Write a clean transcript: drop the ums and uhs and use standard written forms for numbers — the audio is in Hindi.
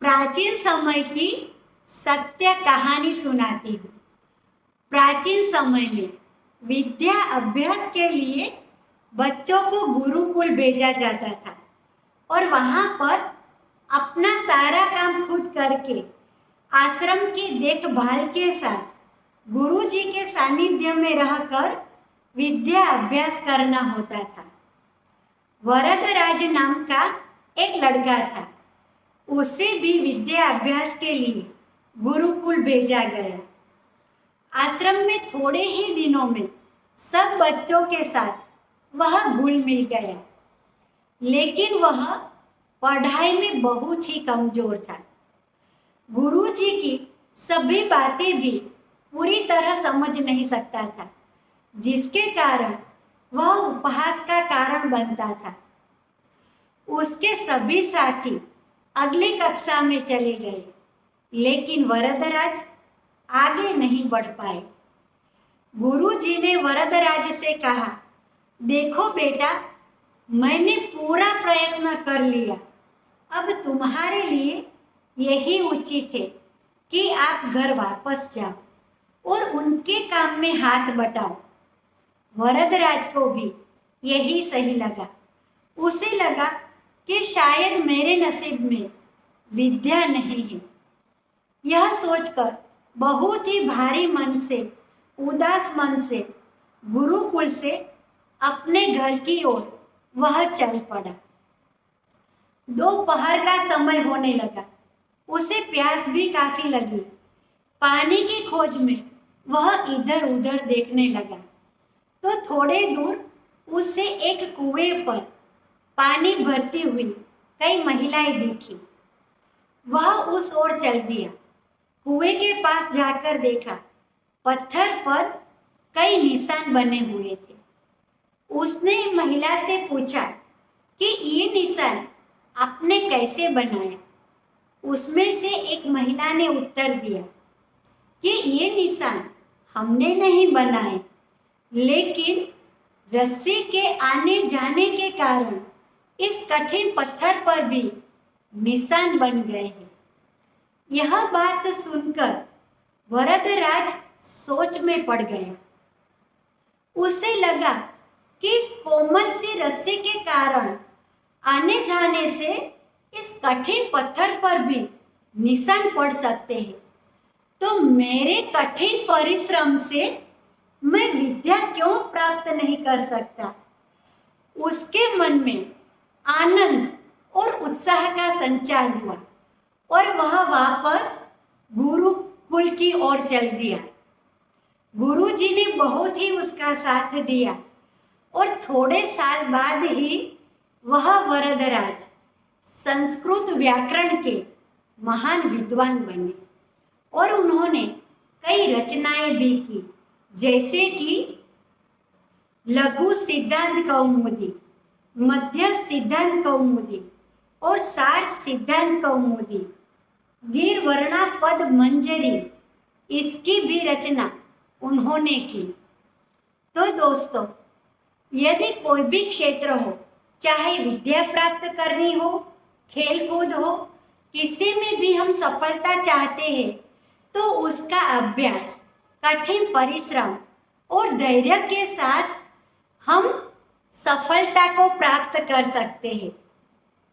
प्राचीन समय की सत्य कहानी सुनाती हूँ। प्राचीन समय में विद्या अभ्यास के लिए बच्चों को गुरुकुल भेजा जाता था और वहाँ पर अपना सारा काम खुद करके आश्रम की देखभाल के साथ गुरु जी के सानिध्य में रहकर विद्या अभ्यास करना होता था। वरदराज नाम का एक लड़का था। उसे भी विद्या अभ्यास के लिए गुरुकुल भेजा गया। आश्रम में थोड़े ही दिनों में सब बच्चों के साथ वह घुल मिल गया, लेकिन वह पढ़ाई में बहुत ही कमजोर था। गुरुजी की सभी बातें भी पूरी तरह समझ नहीं सकता था, जिसके कारण वह उपहास का कारण बनता था। उसके सभी साथी अगली कक्षा में चले गए, लेकिन वरदराज आगे नहीं बढ़ पाए। गुरुजी ने वरदराज से कहा, देखो बेटा, मैंने पूरा प्रयत्न कर लिया। अब तुम्हारे लिए यही उचित है कि आप घर वापस जाओ और उनके काम में हाथ बटाओ। वरदराज को भी यही सही लगा। उसे लगा कि शायद मेरे नसीब में विद्या नहीं है। यह सोचकर बहुत ही भारी मन से, उदास मन से गुरुकुल से अपने घर की ओर वह चल पड़ा। दोपहर का समय होने लगा। उसे प्यास भी काफी लगी। पानी की खोज में वह इधर उधर देखने लगा तो थोड़े दूर उसे एक कुएं पर पानी भरती हुई कई महिलाएं दिखी। वह उस ओर चल दिया। कुएं के पास जाकर देखा, पत्थर पर कई निशान बने हुए थे। उसने महिला से पूछा कि ये निशान आपने कैसे बनाया? उसमें से एक महिला ने उत्तर दिया कि ये निशान हमने नहीं बनाए, लेकिन रस्सी के आने जाने के कारण इस कठिन पत्थर पर भी निशान बन गए हैं। यह बात सुनकर वरदराज सोच में पड़ गया। उसे लगा कि इस कोमल सी रस्सी के कारण आने जाने से इस कठिन पत्थर पर भी निशान पड़ सकते हैं, तो मेरे कठिन परिश्रम से मैं विद्या क्यों प्राप्त नहीं कर सकता? उसके मन में आनंद और उत्साह का संचार हुआ और वह वापस गुरुकुल की ओर चल दिया। गुरुजी ने बहुत ही उसका साथ दिया और थोड़े साल बाद ही वह वरदराज संस्कृत व्याकरण के महान विद्वान बने और उन्होंने कई रचनाएं भी की, जैसे कि लघु सिद्धांत कौमुदी, मध्य सिद्धांत कौमुदी और सार सिद्धांत कौमुदी, गिरवर्णा पद मंजरी, इसकी भी रचना उन्होंने की। तो दोस्तों, यदि कोई भी क्षेत्र हो, चाहे विद्या प्राप्त करनी हो, खेलकूद हो, किसी में भी हम सफलता चाहते हैं तो उसका अभ्यास, कठिन परिश्रम और धैर्य के साथ हम सफलता को प्राप्त कर सकते हैं।